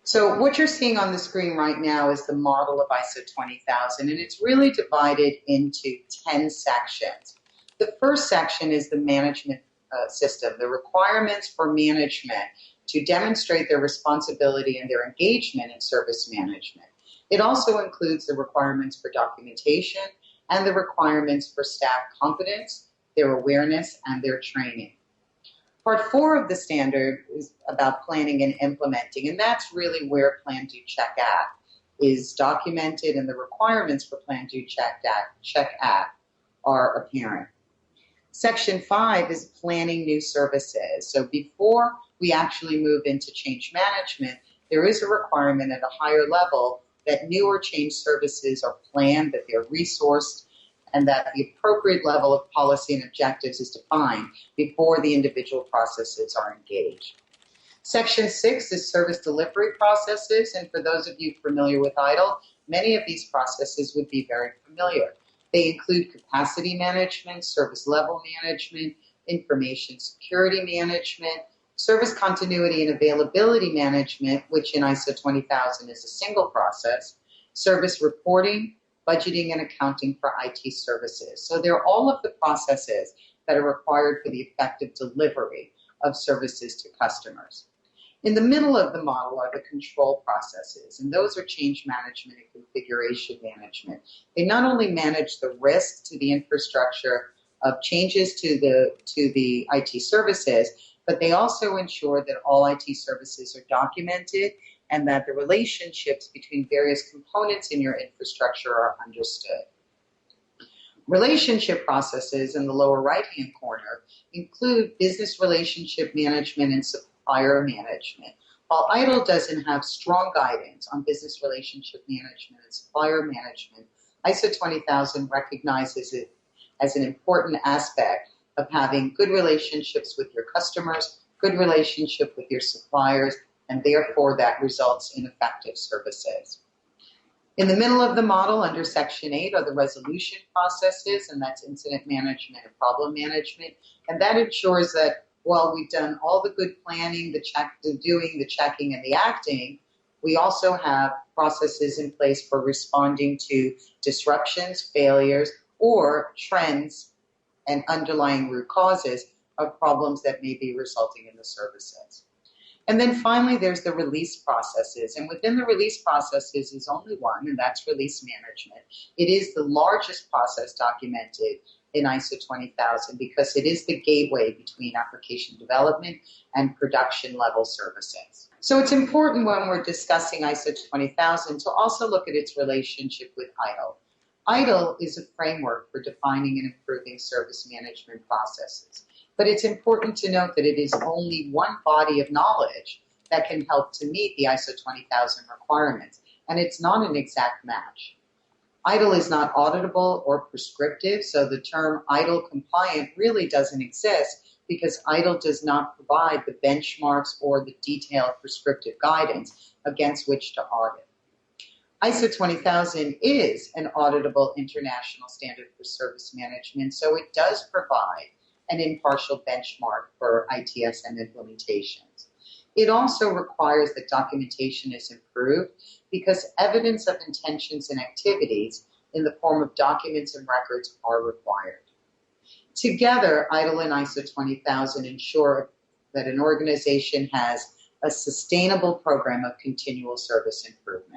So what you're seeing on the screen right now is the model of ISO 20000, and it's really divided into 10 sections. The first section is the management system, the requirements for management to demonstrate their responsibility and their engagement in service management. It also includes the requirements for documentation and the requirements for staff competence, their awareness, and their training. Part 4 of the standard is about planning and implementing, and that's really where Plan, Do, Check, Act is documented, and the requirements for Plan, Do, Check, Act are apparent. Section 5 is planning new services. So before we actually move into change management, there is a requirement at a higher level that new or changed services are planned, that they're resourced, and that the appropriate level of policy and objectives is defined before the individual processes are engaged. Section 6 is service delivery processes, and for those of you familiar with ITIL, many of these processes would be very familiar. They include capacity management, service level management, information security management, service continuity and availability management, which in ISO 20000 is a single process, service reporting, budgeting and accounting for IT services. So they're all of the processes that are required for the effective delivery of services to customers. In the middle of the model are the control processes, and those are change management and configuration management. They not only manage the risk to the infrastructure of changes to the IT services, but they also ensure that all IT services are documented and that the relationships between various components in your infrastructure are understood. Relationship processes in the lower right-hand corner include business relationship management and supplier management. While ITIL doesn't have strong guidance on business relationship management and supplier management, ISO 20000 recognizes it as an important aspect of having good relationships with your customers, good relationship with your suppliers, and therefore that results in effective services. In the middle of the model, under Section 8, are the resolution processes, and that's incident management and problem management. And that ensures that while we've done all the good planning, the doing, the checking, and the acting, we also have processes in place for responding to disruptions, failures, or trends and underlying root causes of problems that may be resulting in the services. And then finally, there's the release processes. And within the release processes is only one, and that's release management. It is the largest process documented in ISO 20000 because it is the gateway between application development and production level services. So it's important when we're discussing ISO 20000 to also look at its relationship with ITIL. ITIL is a framework for defining and improving service management processes. But it's important to note that it is only one body of knowledge that can help to meet the ISO 20000 requirements, and it's not an exact match. ITIL is not auditable or prescriptive, so the term ITIL compliant really doesn't exist because ITIL does not provide the benchmarks or the detailed prescriptive guidance against which to audit. ISO 20000 is an auditable international standard for service management, so it does provide an impartial benchmark for ITSM implementations. It also requires that documentation is improved because evidence of intentions and activities in the form of documents and records are required. Together, ITIL and ISO 20000 ensure that an organization has a sustainable program of continual service improvement.